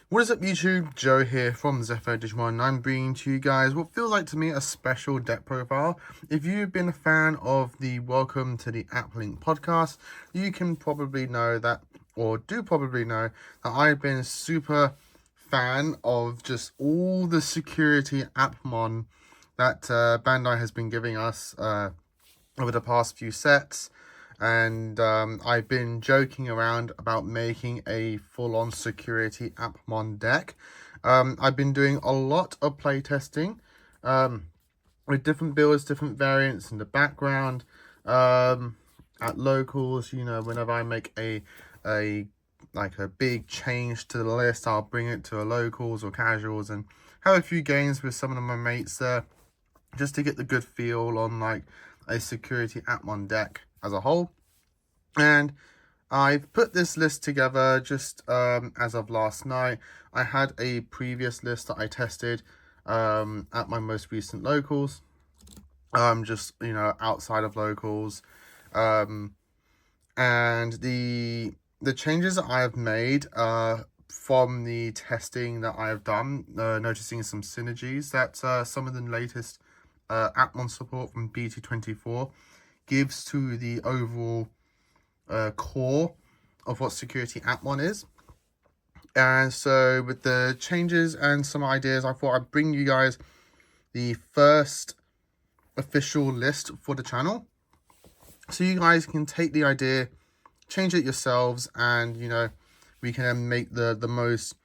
What is up YouTube, Joe here from Zephyrwargames Digimon, and I'm bringing to you guys what feels like to me a special deck profile. If you've been a fan of the Welcome to the App Link podcast, you can probably know that, or do probably know, that I've been a super fan of just all the security Appmon that Bandai has been giving us over the past few sets. And I've been joking around about making a full-on security Appmon deck. I've been doing a lot of playtesting with different builds, different variants in the background. At locals, you know, whenever I make a big change to the list, I'll bring it to a locals or casuals and have a few games with some of my mates there, just to get the good feel on like a security Appmon deck as a whole. And I've put this list together just as of last night. I had a previous list that I tested at my most recent locals, just, you know, outside of locals, and the changes that I have made from the testing that I have done, noticing some synergies that some of the latest Appmon support from BT24 gives to the overall core of what security Appmon is. And so with the changes and some ideas, I thought I'd bring you guys the first official list for the channel, so you guys can take the idea, change it yourselves, and, you know, we can make the most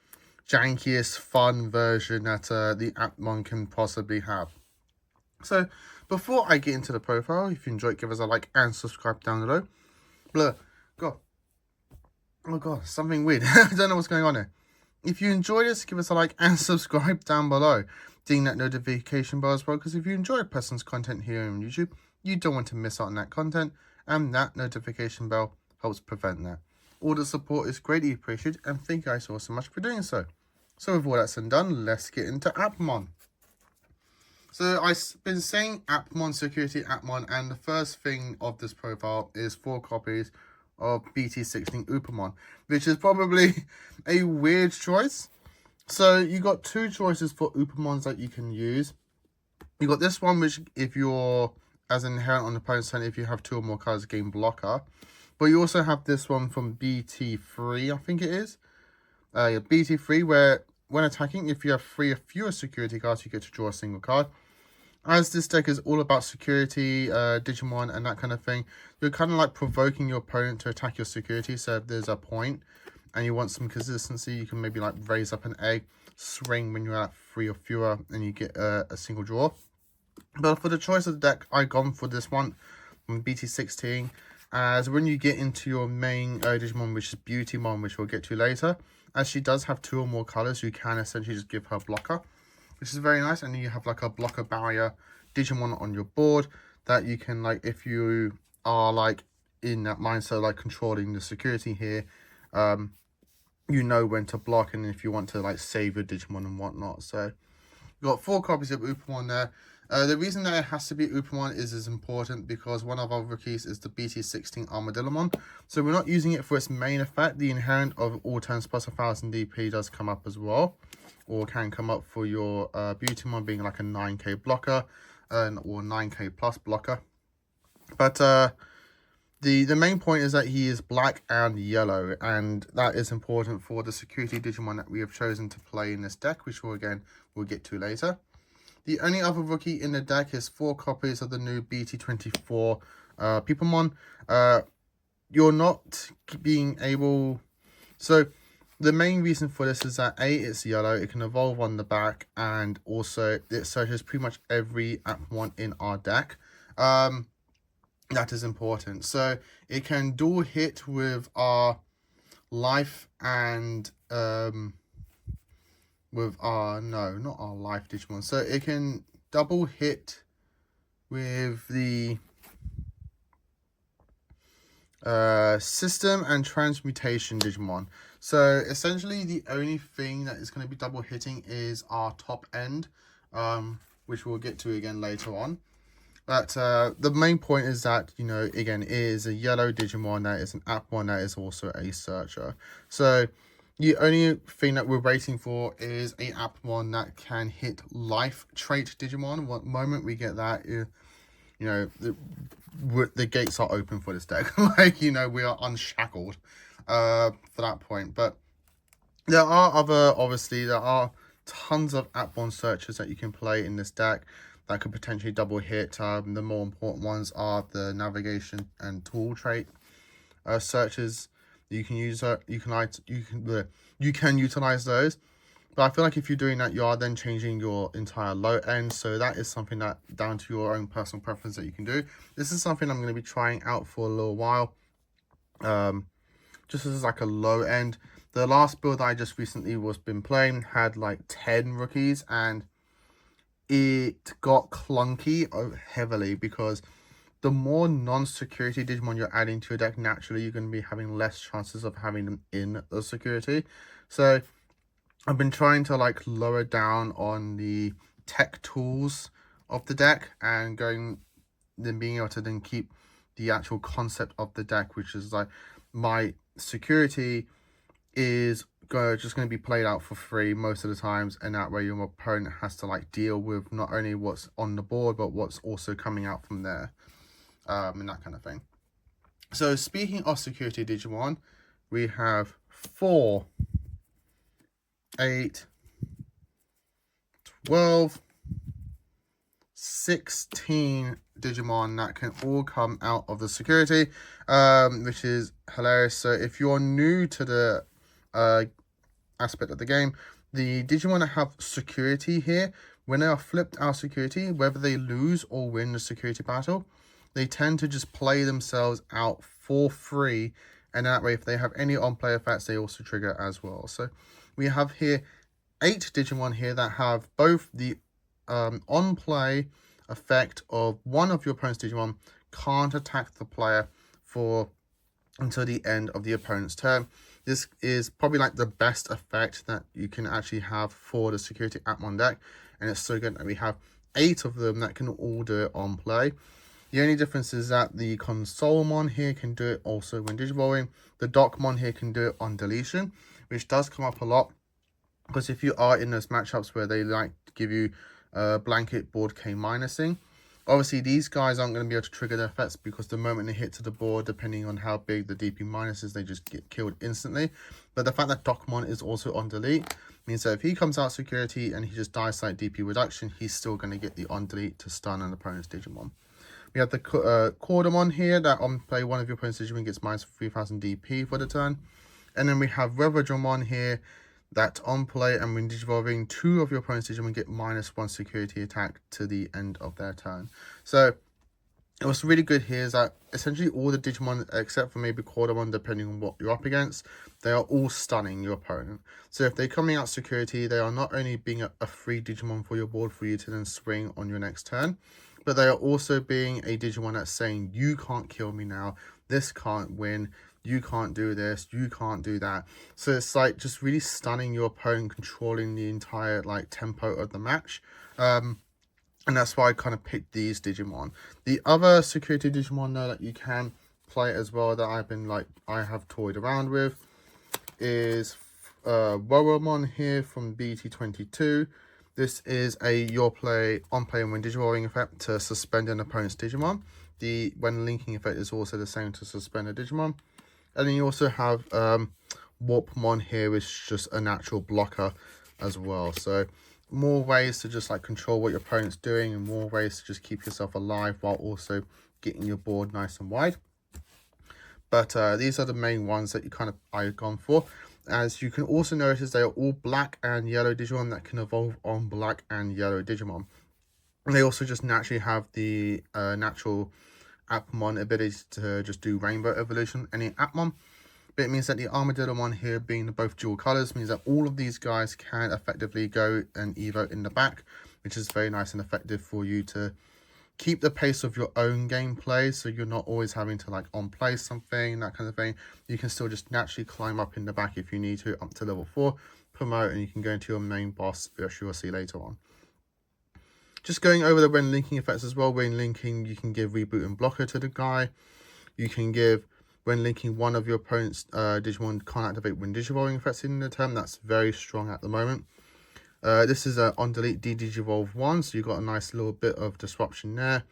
jankiest fun version that the Appmon can possibly have. So before I get into the profile, if you enjoyed, give us a like and subscribe down below. Oh god, something weird. I don't know what's going on here. If you enjoyed this, give us a like and subscribe down below. Ding that notification bell as well, because if you enjoy a person's content here on YouTube, you don't want to miss out on that content, and that notification bell helps prevent that. All the support is greatly appreciated, and thank you guys all so much for doing so. So with all that's done, let's get into Appmon. So I've been saying Appmon, security Appmon, and the first thing of this profile is 4 copies of BT16 Uppamon, which is probably a weird choice. So you got 2 choices for Uppamons that you can use. You got this one, which if you're as inherent on the opponent's turn, if you have 2 or more cards, game blocker. But you also have this one from BT3, I think it is. BT3, where when attacking, if you have 3 or fewer security cards, you get to draw a single card. As this deck is all about security, Digimon, and that kind of thing, you're kind of like provoking your opponent to attack your security. So if there's a point and you want some consistency, you can maybe like raise up an egg, swing when you're at 3 or fewer, and you get a single draw. But for the choice of the deck, I've gone for this one from BT16, as when you get into your main Digimon, which is Beautymon, which we'll get to later, as she does have 2 or more colors, you can essentially just give her blocker, which is very nice. And then you have like a blocker barrier Digimon on your board that you can, like, if you are like in that mindset, like controlling the security here, you know when to block, and if you want to like save your Digimon and whatnot. So you got 4 copies of Uppamon there. The reason that it has to be Uppamon is important because one of our rookies is the BT16 Armadillomon. So we're not using it for its main effect. The inherent of all turns plus 1000 DP does come up as well, or can come up for your Beautymon being like a 9k blocker or 9k plus blocker. But the main point is that he is black and yellow, and that is important for the security Digimon that we have chosen to play in this deck, which we'll get to later. The only other rookie in the deck is 4 copies of the new BT24 Peoplemon. You're not being able... So the main reason for this is that A, it's yellow, it can evolve on the back, and also it searches pretty much every Appmon in our deck. That is important. So it can dual hit with our life and with our, no, not our life Digimon. So it can double hit with the system and transmutation Digimon. So essentially the only thing that is going to be double hitting is our top end, which we'll get to again later on. But the main point is that, you know, again, it is a yellow Digimon that is an Appmon that is also a searcher. So the only thing that we're waiting for is a Appmon that can hit life trait Digimon. What moment we get that, you know, the gates are open for this deck. Like, you know, we are unshackled for that point. But there are obviously, there are tons of Appmon searchers that you can play in this deck that could potentially double hit. The more important ones are the navigation and tool trait searches. You can use you can utilize those. But I feel like if you're doing that, you are then changing your entire low end. So that is something that down to your own personal preference that you can do. This is something I'm going to be trying out for a little while. Just as like a low end. The last build that I just recently been playing had like 10 rookies, and it got clunky heavily because the more non-security Digimon you're adding to your deck, naturally you're going to be having less chances of having them in the security. So I've been trying to like lower down on the tech tools of the deck and being able to then keep the actual concept of the deck, which is like my security is just going to be played out for free most of the times, and that way your opponent has to like deal with not only what's on the board but what's also coming out from there, and that kind of thing. So speaking of security Digimon, we have 4, 8, 12, 16 Digimon that can all come out of the security, which is hilarious. So if you're new to the aspect of the game, the Digimon that have security here, when they are flipped out security, whether they lose or win the security battle, they tend to just play themselves out for free, and that way if they have any on-play effects, they also trigger as well. So we have here 8 Digimon here that have both the on-play effect of one of your opponent's Digimon can't attack the player until the end of the opponent's turn. This is probably like the best effect that you can actually have for the Security Appmon deck, and it's so good that we have 8 of them that can all do it on play. The only difference is that the Consolemon here can do it also when Digivolving. The Dockmon here can do it on deletion, which does come up a lot, because if you are in those matchups where they like to give you blanket board K minusing, obviously these guys aren't going to be able to trigger their effects, because the moment they hit to the board, depending on how big the DP minus is, they just get killed instantly. But the fact that Dockmon is also on delete means that if he comes out security and he just dies like DP reduction, he's still going to get the on delete to stun an opponent's Digimon. We have the Cordamon here that on play one of your opponent's Digimon gets minus 3000 DP for the turn. And then we have Reverdramon here that on play and when Digivolving, 2 of your opponent's Digimon get -1 security attack to the end of their turn. So what's really good here is that essentially all the Digimon, except for maybe Cordamon, depending on what you're up against, they are all stunning your opponent. So if they're coming out security, they are not only being a free Digimon for your board for you to then swing on your next turn, but they are also being a Digimon that's saying, you can't kill me now, this can't win, you can't do this, you can't do that. So it's like just really stunning your opponent, controlling the entire like tempo of the match. And that's why I kind of picked these Digimon. The other security Digimon though that you can play as well that I have toyed around with is Woromon here from BT22. This is a on play and when Digivolving effect to suspend an opponent's Digimon. The when linking effect is also the same to suspend a Digimon. And then you also have Warpmon here, which is just a natural blocker as well. So more ways to just like control what your opponent's doing, and more ways to just keep yourself alive while also getting your board nice and wide. But these are the main ones that I've gone for. As you can also notice, they are all black and yellow Digimon that can evolve on black and yellow Digimon. And they also just naturally have the natural Appmon ability to just do rainbow evolution, any Appmon. But it means that the Armadillomon here being both dual colors means that all of these guys can effectively go and evo in the back, which is very nice and effective for you to keep the pace of your own gameplay, so you're not always having to like on play something, that kind of thing. You can still just naturally climb up in the back if you need to, up to level 4, promote, and you can go into your main boss, which you will see later on. Just going over the when linking effects as well. When linking, you can give reboot and blocker to the guy. You can give, when linking, one of your opponent's Digimon can't activate when Digivolving effects in the turn. That's very strong at the moment. This is a on delete Digivolve 1, so you've got a nice little bit of disruption there.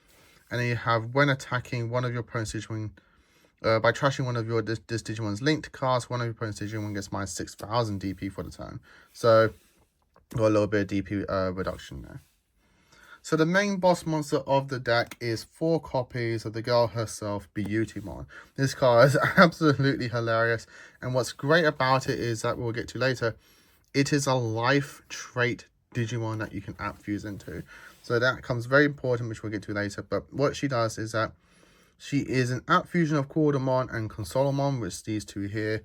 And then you have when attacking one of your opponent's Digimon, by trashing one of your this Digimon's linked cards, one of your opponent's Digimon gets minus 6,000 DP for the turn. So got a little bit of DP reduction there. So the main boss monster of the deck is 4 copies of the girl herself, Beautymon. This card is absolutely hilarious, and what's great about it is that we'll get to later, it is a life trait Digimon that you can app fuse into. So that comes very important, which we'll get to later. But what she does is that she is an app fusion of Quadramon and Consolemon, which these two here.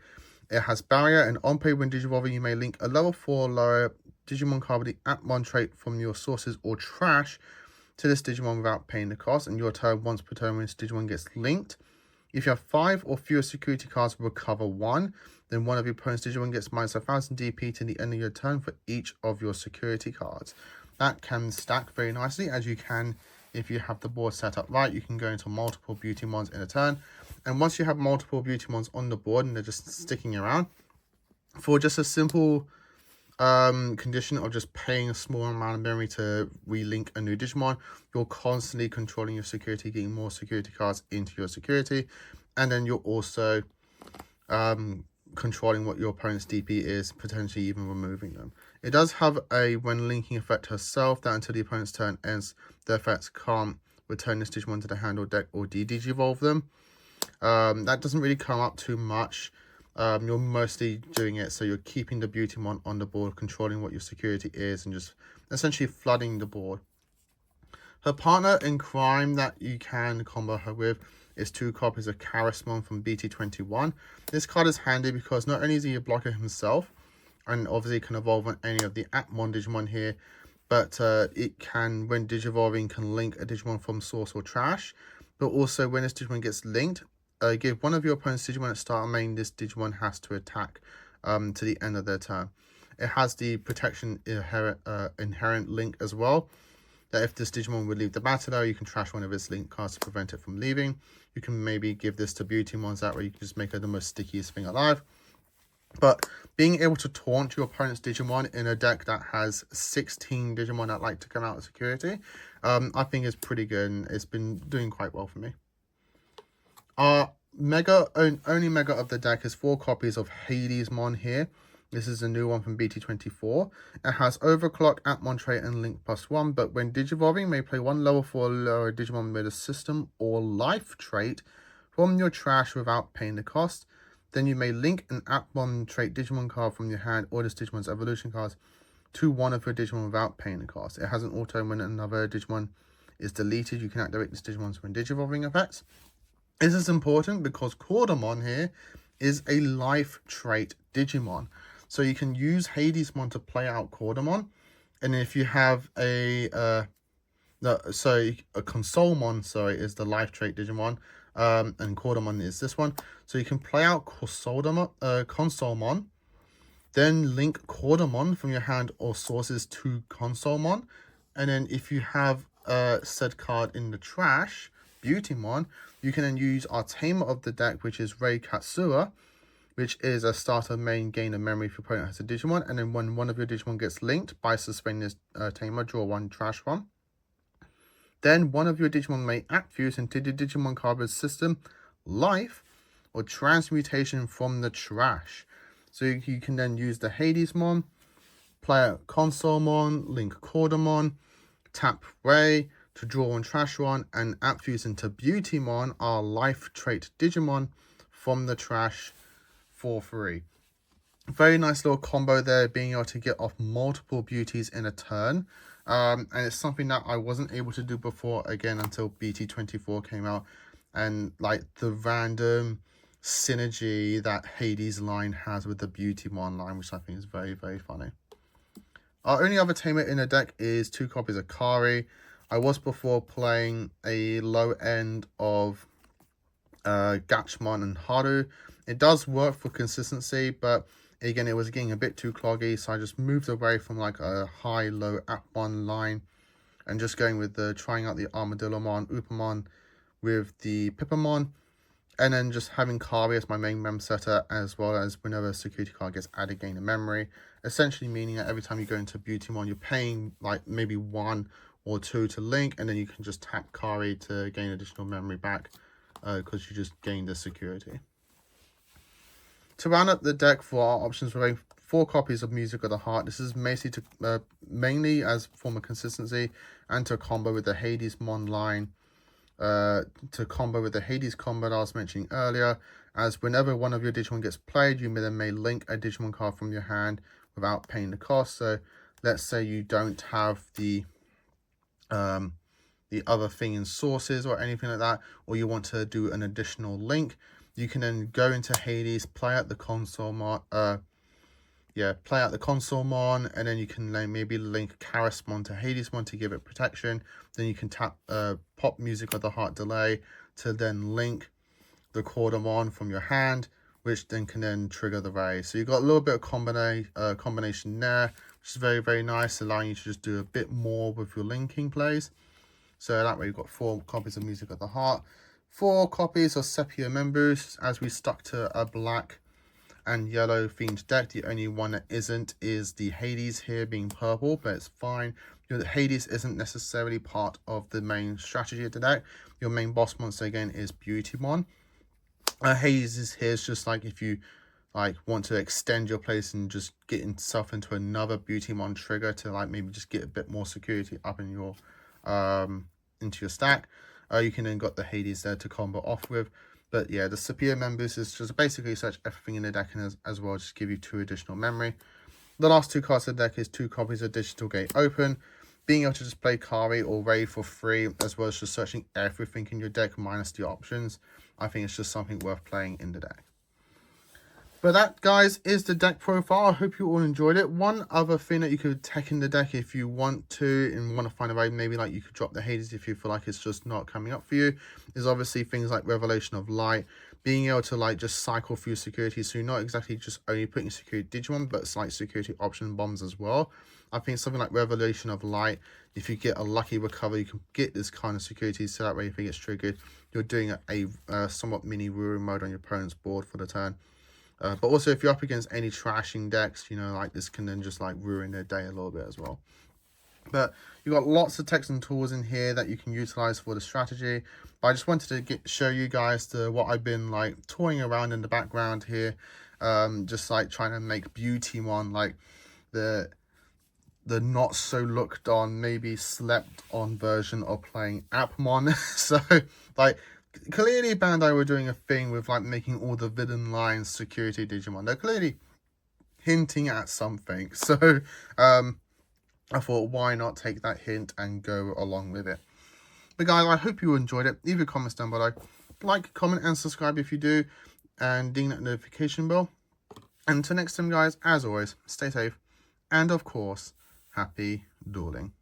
It has barrier, and on play when Digivolving, you may link a level 4 lower Digimon card with the Appmon trait from your sources or trash to this Digimon without paying the cost. And your turn, once per turn, when this Digimon gets linked, if you have 5 or fewer security cards, recover 1. Then one of your opponent's Digimon gets minus 1,000 DP to the end of your turn for each of your security cards. That can stack very nicely, as you can if you have the board set up right. You can go into multiple Beautymons in a turn. And once you have multiple Beautymons on the board and they're just sticking around, for just a simple condition of just paying a small amount of memory to relink a new Digimon, you're constantly controlling your security, getting more security cards into your security, and then you're also controlling what your opponent's DP is, potentially even removing them. It does have a when linking effect herself, that until the opponent's turn ends, the effects can't return this Digimon to the hand or deck or de-digivolve them. That doesn't really come up too much. You're mostly doing it so you're keeping the Beautymon on the board, controlling what your security is, and just essentially flooding the board. Her partner in crime that you can combo her with is 2 copies of Charismon from BT21. This card is handy because not only is he a blocker himself, and obviously can evolve on any of the Appmon Digimon here, but it can, when Digivolving, can link a Digimon from source or trash. But also when this Digimon gets linked, give one of your opponent's Digimon at start and main, this Digimon has to attack to the end of their turn. It has the protection inherent link as well, that if this Digimon would leave the battle area, you can trash one of its link cards to prevent it from leaving. You can maybe give this to Beautymons, that way you can just make her the most stickiest thing alive. But being able to taunt your opponent's Digimon in a deck that has 16 Digimon that like to come out of security, I think is pretty good, and it's been doing quite well for me. Our only mega of the deck is 4 copies of Hadesmon here. This is a new one from BT24. It has Overclock, Appmon trait, and Link +1, but when Digivolving, may play 1 level 4 lower Digimon with a system or life trait from your trash without paying the cost. Then you may link an Appmon trait Digimon card from your hand or this Digimon's evolution cards to one of your Digimon without paying the cost. It has an auto when another Digimon is deleted. You can activate this Digimon's when Digivolving effects. This is important because Quadramon here is a life trait Digimon. So you can use Hadesmon to play out Quadramon. And if you have a Consolemon, is the life trait Digimon. And Quadramon is this one. So you can play out Consolemon, then link Quadramon from your hand or sources to Consolemon. And then if you have said card in the trash, Beautymon, you can then use our tamer of the deck, which is Rei Katsura, which is a starter main gain of memory if your opponent has a Digimon. And then when one of your Digimon gets linked by suspending this tamer, draw 1 trash one. Then one of your Digimon may act fuse into the Digimon card system, life, or transmutation from the trash. So you can then use the Hadesmon, play out Consolemon, link Quadramon, tap Rei to draw 1 trash one, and app fuse into Beautymon, our life trait Digimon, from the trash for free. Very nice little combo there, being able to get off multiple beauties in a turn. And it's something that I wasn't able to do before, again, until BT24 came out. And like the random synergy that Hades line has with the Beautymon line, which I think is very, very funny. Our only other tamer in the deck is 2 copies of Kari. I was before playing a low end of Gatchmon and Haru. It does work for consistency, but again, it was getting a bit too cloggy, so I just moved away from like a high-low Appmon line and just going with trying out the Armadillomon, Upamon with the Pipamon, and then just having Kari as my main mem setter, as well as whenever a security card gets added, gain a memory. Essentially meaning that every time you go into Beautymon, you're paying like maybe 1 or 2 to link, and then you can just tap Kari to gain additional memory back because you just gained the security. To round up the deck for our options, we're going 4 copies of Music of the Heart. This is mainly as form of consistency and to combo with the Hadesmon line. To combo with the Hades combo that I was mentioning earlier, as whenever one of your Digimon gets played, you then may link a Digimon card from your hand without paying the cost. So let's say you don't have the other thing in sources or anything like that, or you want to do an additional link, you can then go into Hades, play out the console mon, and then you can maybe link Charismon to Hadesmon to give it protection. Then you can tap pop Music of the Heart delay to then link the Cordamon from your hand, which then can then trigger the raise. So you've got a little bit of combination there, which is very, very nice, allowing you to just do a bit more with your linking plays. So that way you've got 4 copies of Music of the Heart, 4 copies of Sepia Members, as we stuck to a black and yellow themed deck. The only one that isn't is the Hades here being purple, but it's fine. You know, the Hades isn't necessarily part of the main strategy of the deck. Your main boss monster again is Beautymon. Hades is here is just like if you like want to extend your place and just get yourself into another Beautymon trigger to like maybe just get a bit more security up in your into your stack. You can then got the Hades there to combo off with. But yeah, the Sepia members is just basically search everything in the deck and as well just give you 2 additional memory. The last 2 cards of the deck is 2 copies of Digital Gate Open. Being able to just play Kari or Ray for free, as well as just searching everything in your deck minus the options. I think it's just something worth playing in the deck. But that, guys, is the deck profile. I hope you all enjoyed it. One other thing that you could take in the deck if you want to and want to find a way, maybe like you could drop the Hades if you feel like it's just not coming up for you, is obviously things like Revelation of Light, being able to like just cycle through security. So you're not exactly just only putting security Digimon, but it's like security option bombs as well. I think something like Revelation of Light, if you get a lucky recovery, you can get this kind of security. So that way, if it gets triggered, you're doing a somewhat mini ruin mode on your opponent's board for the turn. But also, if you're up against any trashing decks, you know, like this can then just like ruin their day a little bit as well. But you've got lots of text and tools in here that you can utilize for the strategy. But I just wanted to show you guys what I've been like toying around in the background here. Just like trying to make Beautymon like the not so looked on, maybe slept on version of playing Appmon. So like, clearly Bandai were doing a thing with like making all the villain lines security Digimon. They're clearly hinting at something. So I thought, why not take that hint and go along with it. But guys, I hope you enjoyed it. Leave your comments down below. Like, comment, and subscribe if you do. And ding that notification bell. And until next time, guys, as always, stay safe. And of course, happy dueling.